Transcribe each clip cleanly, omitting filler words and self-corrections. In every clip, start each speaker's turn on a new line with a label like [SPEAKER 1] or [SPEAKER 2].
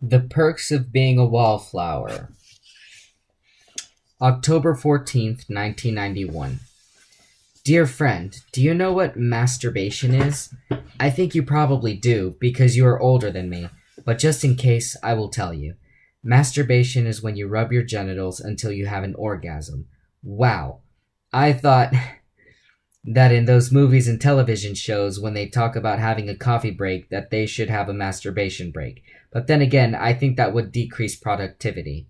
[SPEAKER 1] The Perks of Being a Wallflower. October 14th, 1991. Dear friend, do you know what masturbation is? I think you probably do, because you are older than me, but just in case, I will tell you. Masturbation is when you rub your genitals until you have an orgasm. Wow. I thought that in those movies and television shows when they talk about having a coffee break that they should have a masturbation break. But then again, I think that would decrease productivity.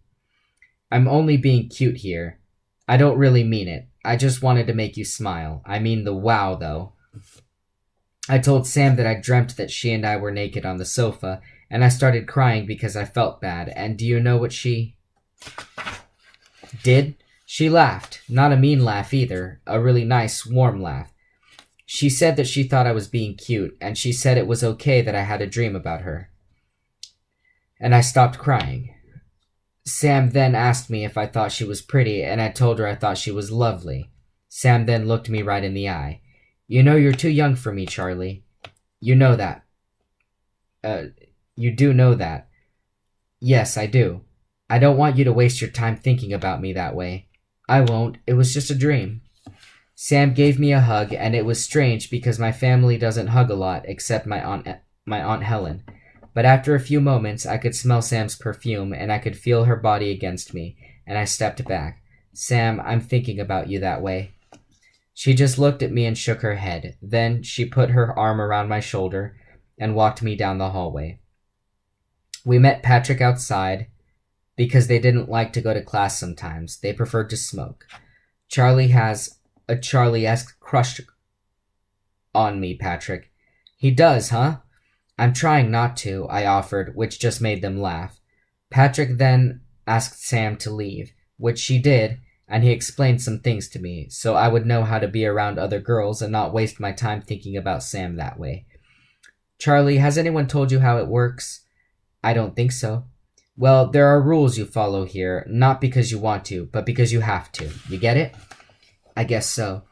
[SPEAKER 1] I'm only being cute here. I don't really mean it. I just wanted to make you smile. I mean the wow, though. I told Sam that I dreamt that she and I were naked on the sofa, and I started crying because I felt bad. And do you know what she did? She laughed. Not a mean laugh either. A really nice, warm laugh. She said that she thought I was being cute, and she said it was okay that I had a dream about her. And I stopped crying. Sam then asked me if I thought she was pretty, and I told her I thought she was lovely. Sam then looked me right in the eye. You know you're too young for me, Charlie. You know that. You do know that. Yes, I do. I don't want you to waste your time thinking about me that way. I won't. It was just a dream. Sam gave me a hug, and it was strange because my family doesn't hug a lot except my Aunt Helen. But after a few moments, I could smell Sam's perfume, and I could feel her body against me, and I stepped back. Sam, I'm thinking about you that way. She just looked at me and shook her head. Then she put her arm around my shoulder and walked me down the hallway. We met Patrick outside because they didn't like to go to class sometimes. They preferred to smoke. Charlie has a Charlie-esque crush on me, Patrick. He does, huh? I'm trying not to, I offered, which just made them laugh. Patrick then asked Sam to leave, which she did, and he explained some things to me, so I would know how to be around other girls and not waste my time thinking about Sam that way. Charlie, has anyone told you how it works? I don't think so. Well, there are rules you follow here, not because you want to, but because you have to. You get it? I guess so.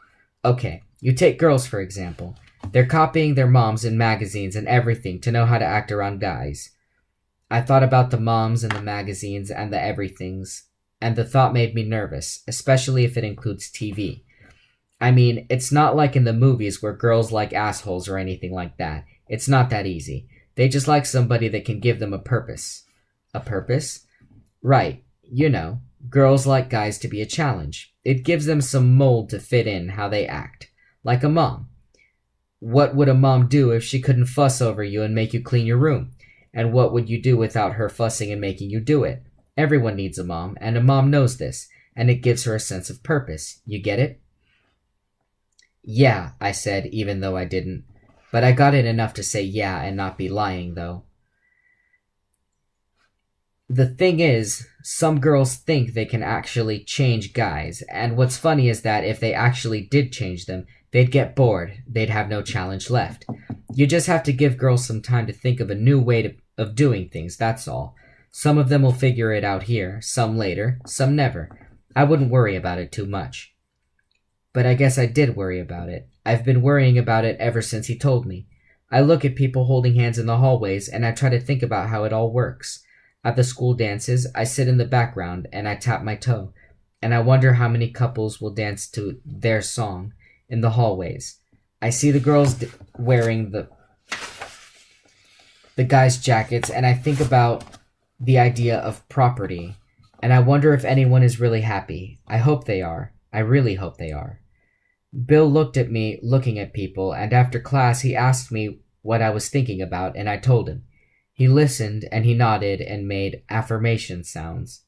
[SPEAKER 1] Okay, you take girls, for example. They're copying their moms in magazines and everything to know how to act around guys. I thought about the moms and the magazines and the everythings, and the thought made me nervous, especially if it includes TV. I mean, it's not like in the movies where girls like assholes or anything like that. It's not that easy. They just like somebody that can give them a purpose. A purpose? Right, you know, girls like guys to be a challenge. It gives them some mold to fit in how they act. Like a mom. What would a mom do if she couldn't fuss over you and make you clean your room? And what would you do without her fussing and making you do it? Everyone needs a mom, and a mom knows this, and it gives her a sense of purpose. You get it? Yeah, I said, even though I didn't. But I got it enough to say yeah and not be lying, though. The thing is, some girls think they can actually change guys, and what's funny is that if they actually did change them, they'd get bored. They'd have no challenge left. You just have to give girls some time to think of a new way of doing things, that's all. Some of them will figure it out here, some later, some never. I wouldn't worry about it too much. But I guess I did worry about it. I've been worrying about it ever since he told me. I look at people holding hands in the hallways, and I try to think about how it all works. At the school dances, I sit in the background, and I tap my toe, and I wonder how many couples will dance to their song in the hallways. I see the girls wearing the guys' jackets, and I think about the idea of property, and I wonder if anyone is really happy. I hope they are. I really hope they are. Bill looked at me, looking at people, and after class he asked me what I was thinking about, and I told him. He listened, and he nodded and made affirmation sounds.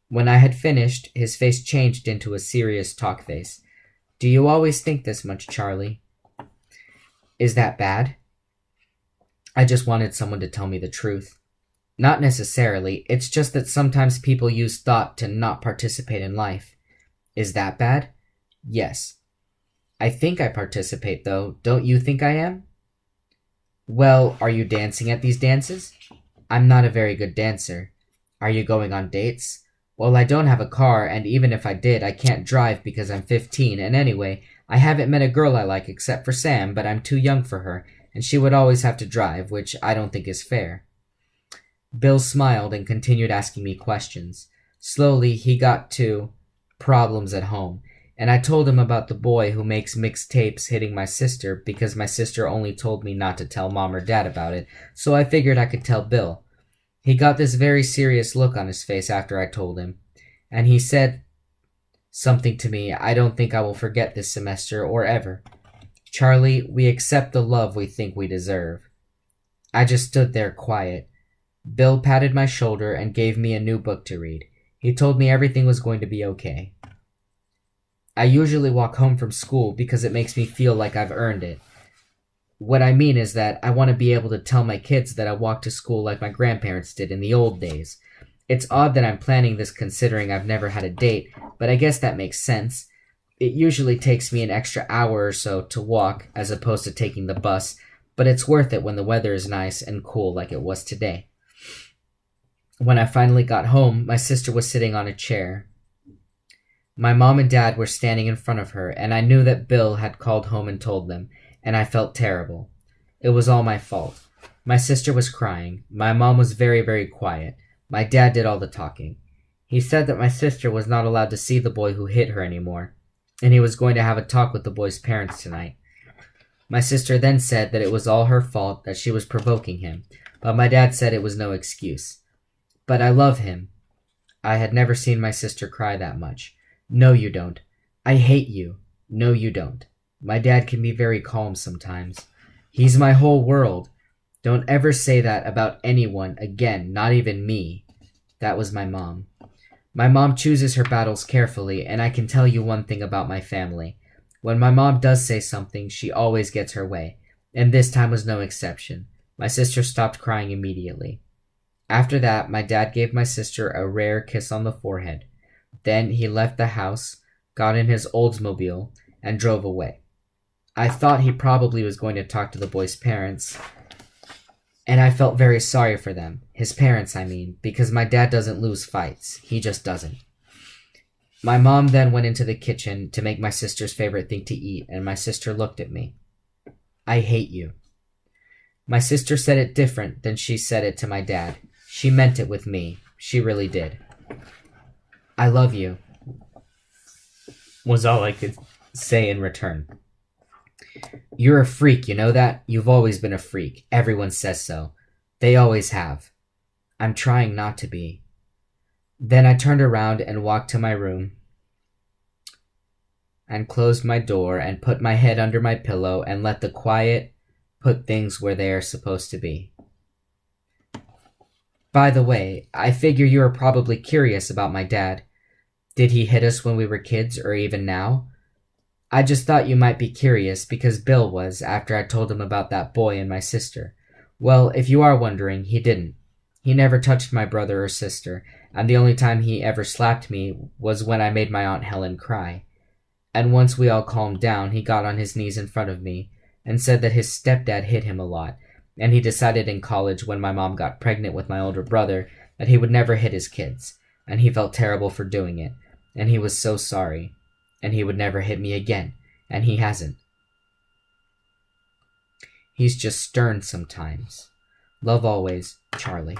[SPEAKER 1] When I had finished, his face changed into a serious talk face. Do you always think this much, Charlie? Is that bad? I just wanted someone to tell me the truth. Not necessarily, it's just that sometimes people use thought to not participate in life. Is that bad? Yes. I think I participate, though. Don't you think I am? Well, are you dancing at these dances? I'm not a very good dancer. Are you going on dates? Well, I don't have a car, and even if I did, I can't drive because I'm 15, and anyway, I haven't met a girl I like except for Sam, but I'm too young for her, and she would always have to drive, which I don't think is fair. Bill smiled and continued asking me questions. Slowly, he got to problems at home, and I told him about the boy who makes mixed tapes hitting my sister because my sister only told me not to tell mom or dad about it, so I figured I could tell Bill. He got this very serious look on his face after I told him, and he said something to me I don't think I will forget this semester or ever. Charlie, we accept the love we think we deserve. I just stood there quiet. Bill patted my shoulder and gave me a new book to read. He told me everything was going to be okay. I usually walk home from school because it makes me feel like I've earned it. What I mean is that I want to be able to tell my kids that I walked to school like my grandparents did in the old days. It's odd that I'm planning this considering I've never had a date, but I guess that makes sense. It usually takes me an extra hour or so to walk as opposed to taking the bus, but it's worth it when the weather is nice and cool like it was today. When I finally got home, my sister was sitting on a chair. My mom and dad were standing in front of her, and I knew that Bill had called home and told them, and I felt terrible. It was all my fault. My sister was crying. My mom was very, very quiet. My dad did all the talking. He said that my sister was not allowed to see the boy who hit her anymore, and he was going to have a talk with the boy's parents tonight. My sister then said that it was all her fault, that she was provoking him, but my dad said it was no excuse. But I love him. I had never seen my sister cry that much. No, you don't. I hate you. No, you don't. My dad can be very calm sometimes. He's my whole world. Don't ever say that about anyone again, not even me. That was my mom. My mom chooses her battles carefully, and I can tell you one thing about my family. When my mom does say something, she always gets her way, and this time was no exception. My sister stopped crying immediately. After that, my dad gave my sister a rare kiss on the forehead. Then he left the house, got in his Oldsmobile, and drove away. I thought he probably was going to talk to the boy's parents, and I felt very sorry for them. His parents, I mean, because my dad doesn't lose fights. He just doesn't. My mom then went into the kitchen to make my sister's favorite thing to eat, and my sister looked at me. I hate you. My sister said it different than she said it to my dad. She meant it with me. She really did. I love you, was all I could say in return. You're a freak, you know that? You've always been a freak. Everyone says so. They always have. I'm trying not to be. Then I turned around and walked to my room and closed my door and put my head under my pillow and let the quiet put things where they are supposed to be. By the way, I figure you are probably curious about my dad. Did he hit us when we were kids or even now? I just thought you might be curious because Bill was after I told him about that boy and my sister. Well, if you are wondering, he didn't. He never touched my brother or sister, and the only time he ever slapped me was when I made my Aunt Helen cry. And once we all calmed down, he got on his knees in front of me and said that his stepdad hit him a lot, and he decided in college when my mom got pregnant with my older brother that he would never hit his kids, and he felt terrible for doing it, and he was so sorry, and he would never hit me again, and he hasn't. He's just stern sometimes. Love always, Charlie.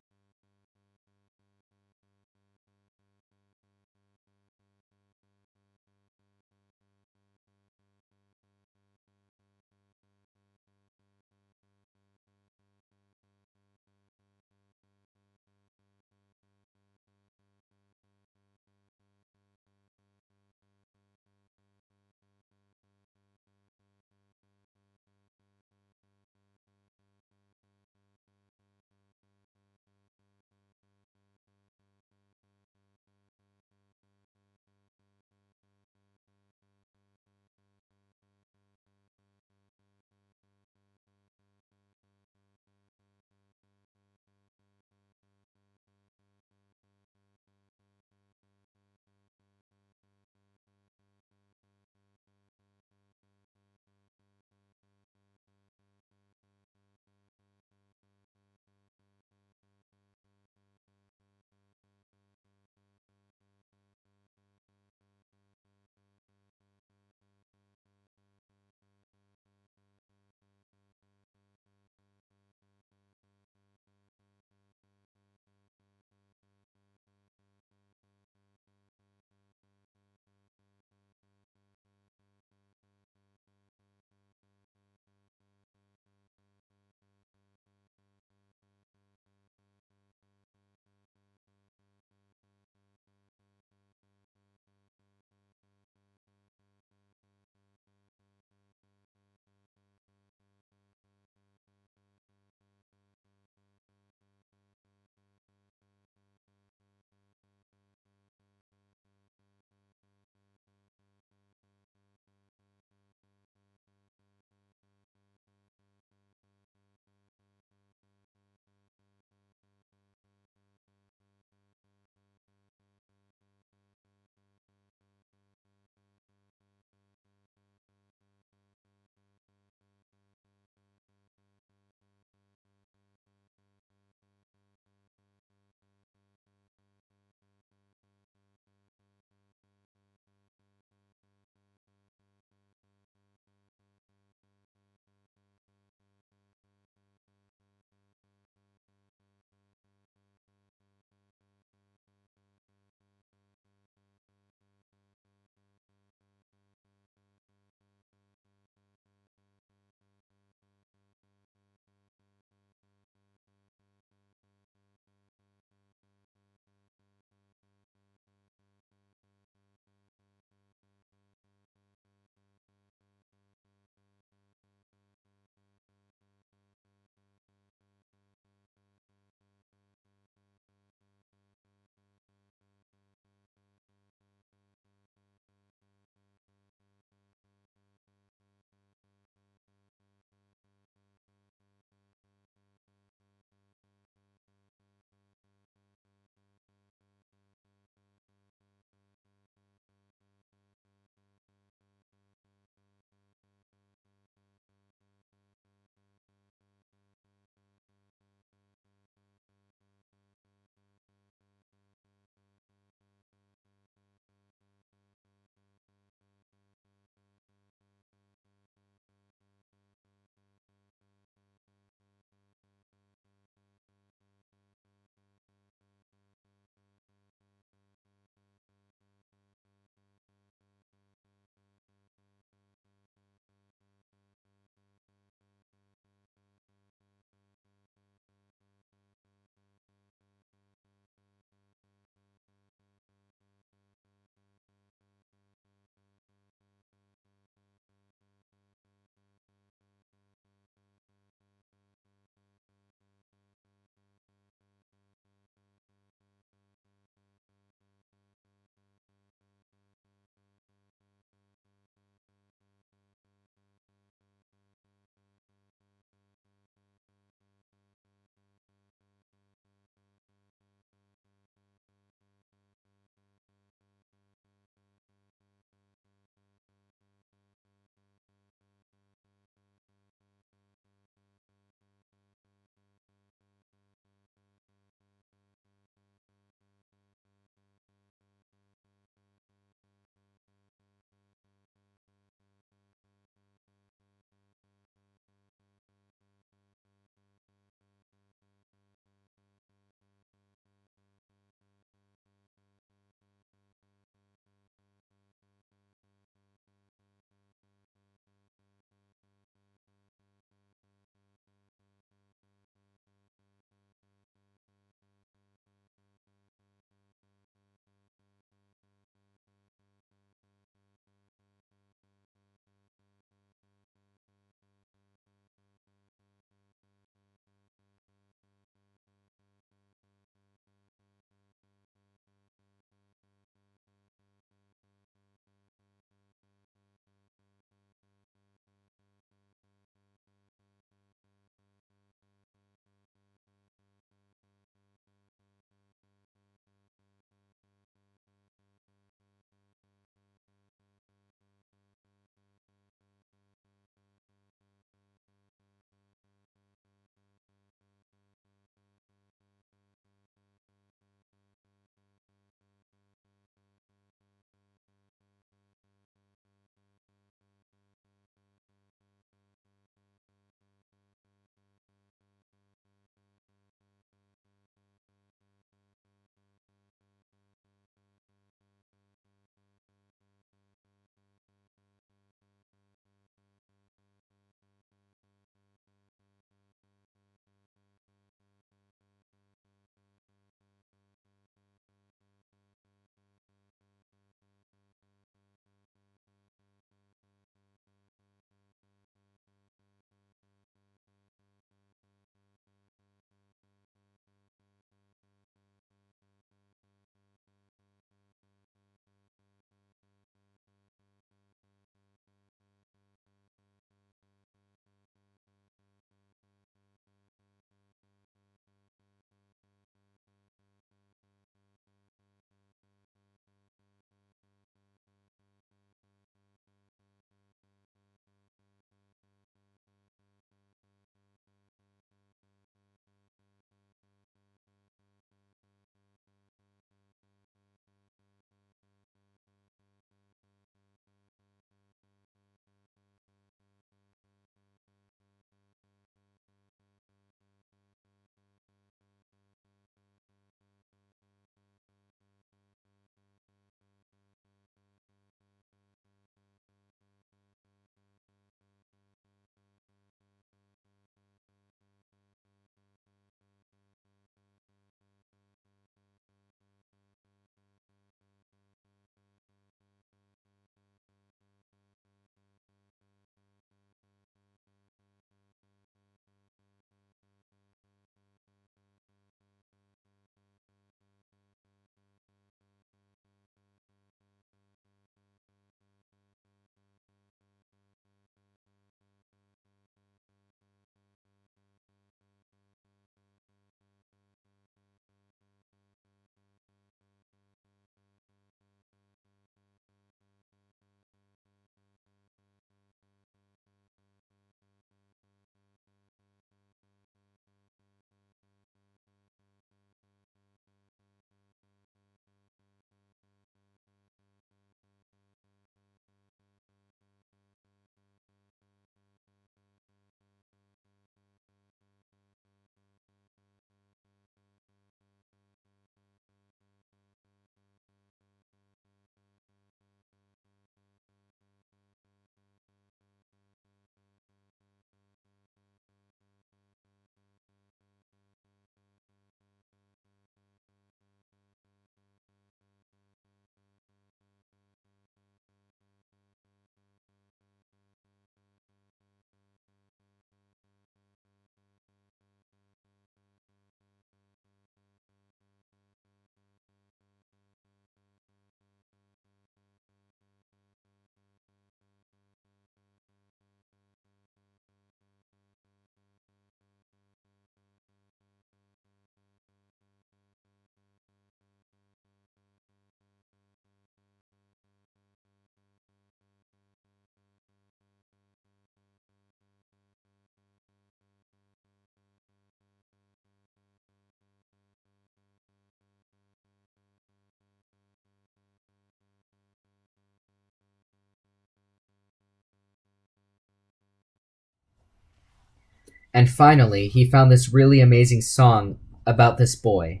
[SPEAKER 1] And finally, he found this really amazing song about this boy,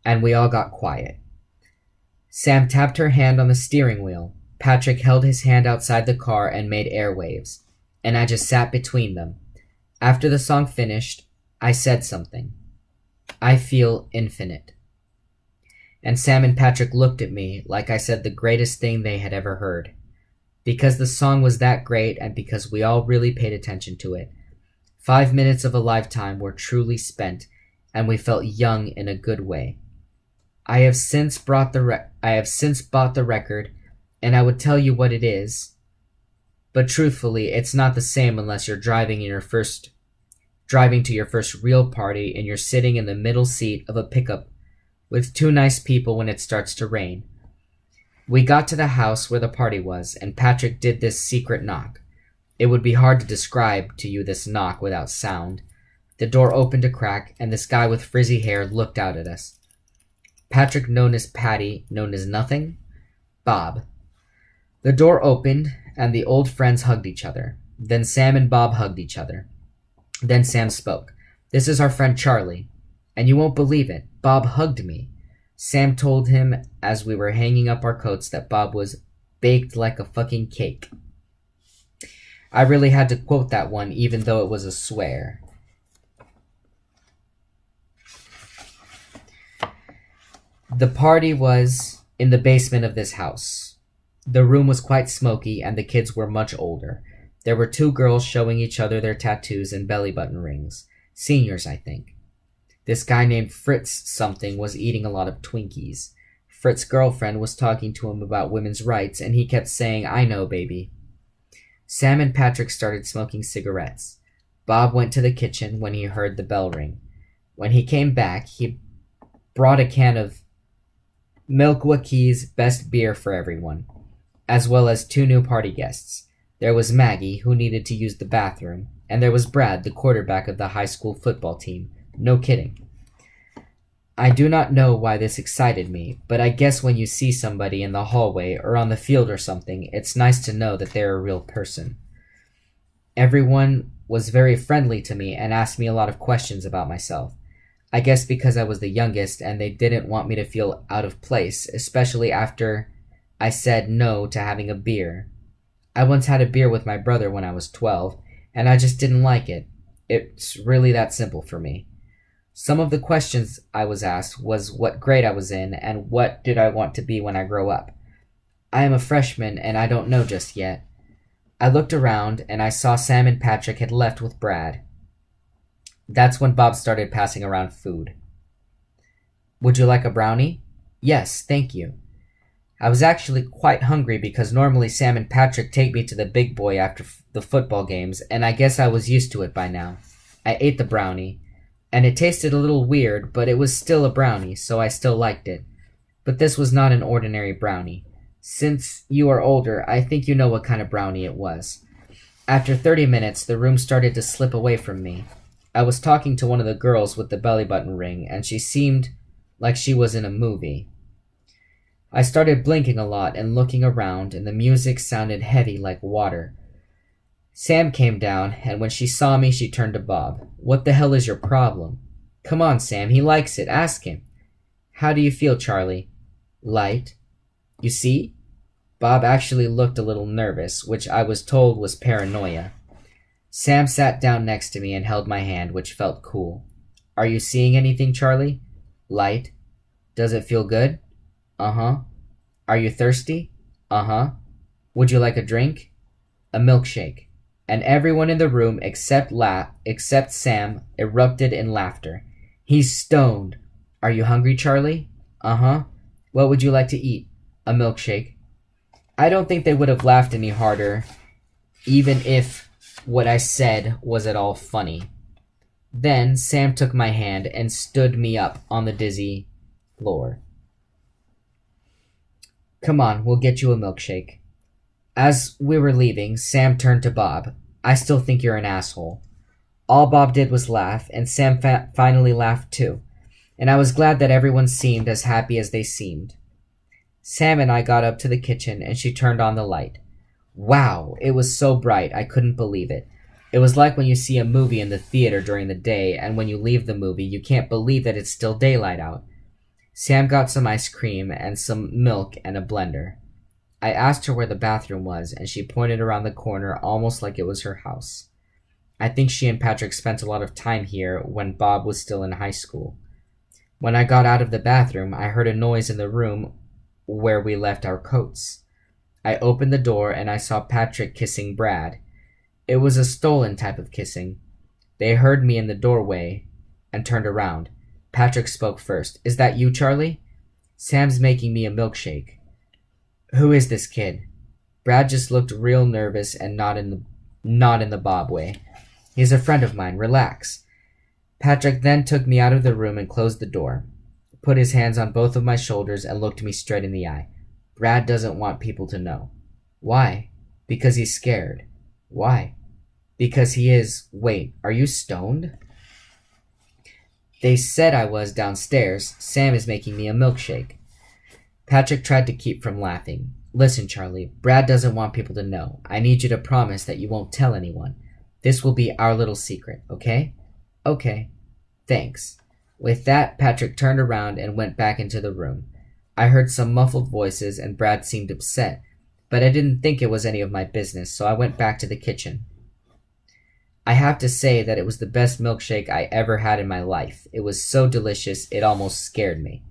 [SPEAKER 1] and we all got quiet. Sam tapped her hand on the steering wheel. Patrick held his hand outside the car and made air waves, and I just sat between them. After the song finished, I said something. I feel infinite. And Sam and Patrick looked at me like I said the greatest thing they had ever heard. Because the song was that great and because we all really paid attention to it, 5 minutes of a lifetime were truly spent, and we felt young in a good way. I have since bought the record, and I would tell you what it is, but truthfully, it's not the same unless you're driving to your first real party and you're sitting in the middle seat of a pickup with two nice people when it starts to rain. We got to the house where the party was, and Patrick did this secret knock. It would be hard to describe to you this knock without sound. The door opened a crack, and this guy with frizzy hair looked out at us. Patrick, known as Patty, known as nothing, Bob. The door opened, and the old friends hugged each other. Then Sam and Bob hugged each other. Then Sam spoke. This is our friend Charlie. And you won't believe it, Bob hugged me. Sam told him as we were hanging up our coats that Bob was baked like a fucking cake. I really had to quote that one even though it was a swear. The party was in the basement of this house. The room was quite smoky and the kids were much older. There were two girls showing each other their tattoos and belly button rings. Seniors, I think. This guy named Fritz something was eating a lot of Twinkies. Fritz's girlfriend was talking to him about women's rights, and he kept saying, I know, baby. Sam and Patrick started smoking cigarettes. Bob went to the kitchen when he heard the bell ring. When he came back, he brought a can of Milwaukee's best beer for everyone, as well as two new party guests. There was Maggie, who needed to use the bathroom, and there was Brad, the quarterback of the high school football team. No kidding. I do not know why this excited me, but I guess when you see somebody in the hallway or on the field or something, it's nice to know that they're a real person. Everyone was very friendly to me and asked me a lot of questions about myself. I guess because I was the youngest and they didn't want me to feel out of place, especially after I said no to having a beer. I once had a beer with my brother when I was 12, and I just didn't like it. It's really that simple for me. Some of the questions I was asked was what grade I was in and what did I want to be when I grow up. I am a freshman and I don't know just yet. I looked around and I saw Sam and Patrick had left with Brad. That's when Bob started passing around food. Would you like a brownie? Yes, thank you. I was actually quite hungry because normally Sam and Patrick take me to the big boy after the football games, and I guess I was used to it by now. I ate the brownie, and it tasted a little weird, but it was still a brownie, so I still liked it. But this was not an ordinary brownie. Since you are older, I think you know what kind of brownie it was. After 30 minutes, the room started to slip away from me. I was talking to one of the girls with the belly button ring, and she seemed like she was in a movie. I started blinking a lot and looking around, and the music sounded heavy like water. Sam came down, and when she saw me, she turned to Bob. What the hell is your problem? Come on, Sam, he likes it. Ask him. How do you feel, Charlie? Light. You see? Bob actually looked a little nervous, which I was told was paranoia. Sam sat down next to me and held my hand, which felt cool. Are you seeing anything, Charlie? Light. Does it feel good? Uh-huh. Are you thirsty? Uh-huh. Would you like a drink? A milkshake. And everyone in the room except Sam erupted in laughter. He's stoned. Are you hungry, Charlie? Uh-huh. What would you like to eat? A milkshake. I don't think they would have laughed any harder, even if what I said was at all funny. Then Sam took my hand and stood me up on the dizzy floor. Come on, we'll get you a milkshake. As we were leaving, Sam turned to Bob. I still think you're an asshole. All Bob did was laugh, and Sam finally laughed too, and I was glad that everyone seemed as happy as they seemed. Sam and I got up to the kitchen, and she turned on the light. Wow, it was so bright I couldn't believe it. It was like when you see a movie in the theater during the day, and when you leave the movie, you can't believe that it's still daylight out. Sam got some ice cream and some milk and a blender. I asked her where the bathroom was, and she pointed around the corner almost like it was her house. I think she and Patrick spent a lot of time here when Bob was still in high school. When I got out of the bathroom, I heard a noise in the room where we left our coats. I opened the door and I saw Patrick kissing Brad. It was a stolen type of kissing. They heard me in the doorway and turned around. Patrick spoke first. "Is that you, Charlie?" "Sam's making me a milkshake." "Who is this kid?" Brad just looked real nervous and not in the Bob way. "He's a friend of mine. Relax." Patrick then took me out of the room and closed the door, put his hands on both of my shoulders and looked me straight in the eye. "Brad doesn't want people to know." "Why?" "Because he's scared." "Why?" "Because he is. Wait, are you stoned?" "They said I was downstairs. Sam is making me a milkshake." Patrick tried to keep from laughing. "Listen, Charlie, Brad doesn't want people to know. I need you to promise that you won't tell anyone. This will be our little secret, okay?" "Okay. Thanks." With that, Patrick turned around and went back into the room. I heard some muffled voices and Brad seemed upset, but I didn't think it was any of my business, so I went back to the kitchen. I have to say that it was the best milkshake I ever had in my life. It was so delicious, it almost scared me.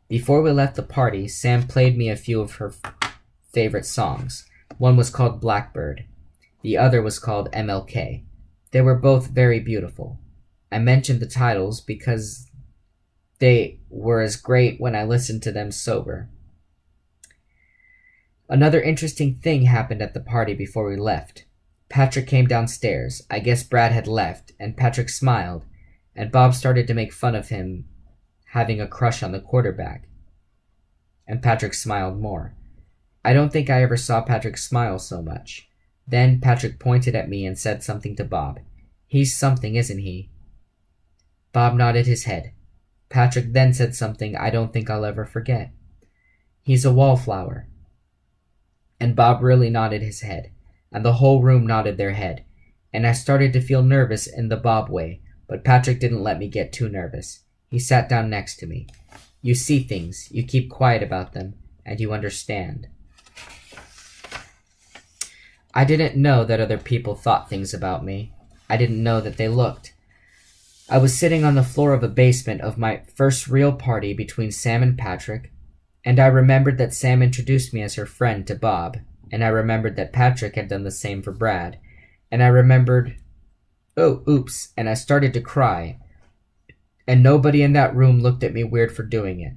[SPEAKER 1] Before we left the party, Sam played me a few of her favorite songs. One was called Blackbird. The other was called MLK. They were both very beautiful. I mentioned the titles because they were as great when I listened to them sober. Another interesting thing happened at the party before we left. Patrick came downstairs. I guess Brad had left, and Patrick smiled, and Bob started to make fun of him having a crush on the quarterback. And Patrick smiled more. I don't think I ever saw Patrick smile so much. Then Patrick pointed at me and said something to Bob. "He's something, isn't he?" Bob nodded his head. Patrick then said something I don't think I'll ever forget. "He's a wallflower." And Bob really nodded his head, and the whole room nodded their head, and I started to feel nervous in the Bob way, but Patrick didn't let me get too nervous. He sat down next to me. "You see things, you keep quiet about them, and you understand." I didn't know that other people thought things about me. I didn't know that they looked. I was sitting on the floor of a basement of my first real party between Sam and Patrick, and I remembered that Sam introduced me as her friend to Bob, and I remembered that Patrick had done the same for Brad, and I remembered, oh, oops, and I started to cry, and nobody in that room looked at me weird for doing it.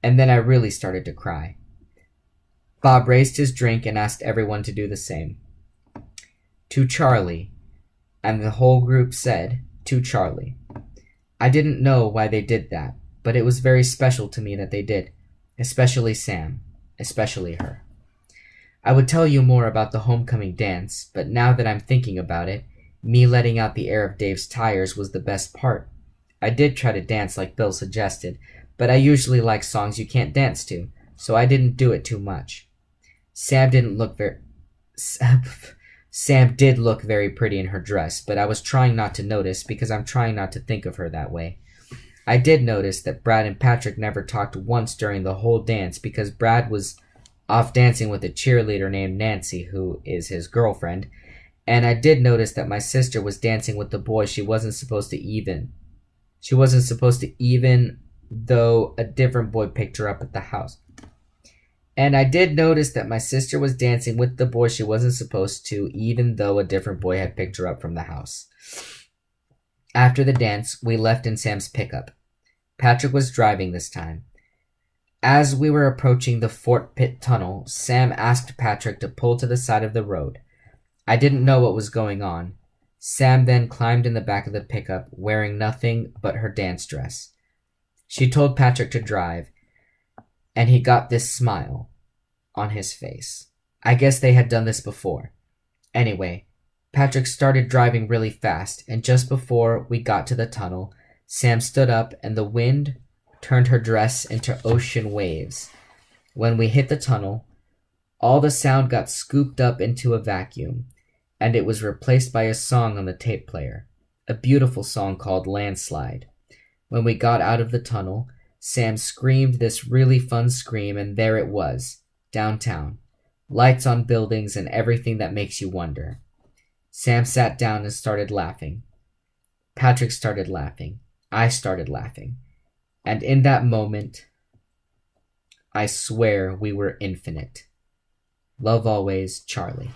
[SPEAKER 1] And then I really started to cry. Bob raised his drink and asked everyone to do the same. "To Charlie," and the whole group said, "To Charlie." I didn't know why they did that, but it was very special to me that they did, especially Sam, especially her. I would tell you more about the homecoming dance, but now that I'm thinking about it, me letting out the air of Dave's tires was the best part. I did try to dance like Bill suggested, but I usually like songs you can't dance to, so I didn't do it too much. Sam did look very pretty in her dress, but I was trying not to notice because I'm trying not to think of her that way. I did notice that Brad and Patrick never talked once during the whole dance because Brad was off dancing with a cheerleader named Nancy, who is his girlfriend, and I did notice that my sister was dancing with the boy she wasn't supposed to even, though a different boy picked her up at the house. And I did notice that my sister was dancing with the boy she wasn't supposed to, even though a different boy had picked her up from the house. After the dance, we left in Sam's pickup. Patrick was driving this time. As we were approaching the Fort Pitt Tunnel, Sam asked Patrick to pull to the side of the road. I didn't know what was going on. Sam then climbed in the back of the pickup, wearing nothing but her dance dress. She told Patrick to drive, and he got this smile on his face. I guess they had done this before. Anyway, Patrick started driving really fast, and just before we got to the tunnel, Sam stood up and the wind turned her dress into ocean waves. When we hit the tunnel, all the sound got scooped up into a vacuum, and it was replaced by a song on the tape player, a beautiful song called Landslide. When we got out of the tunnel, Sam screamed this really fun scream, and there it was, downtown. Lights on buildings and everything that makes you wonder. Sam sat down and started laughing. Patrick started laughing. I started laughing. And in that moment, I swear we were infinite. Love always, Charlie.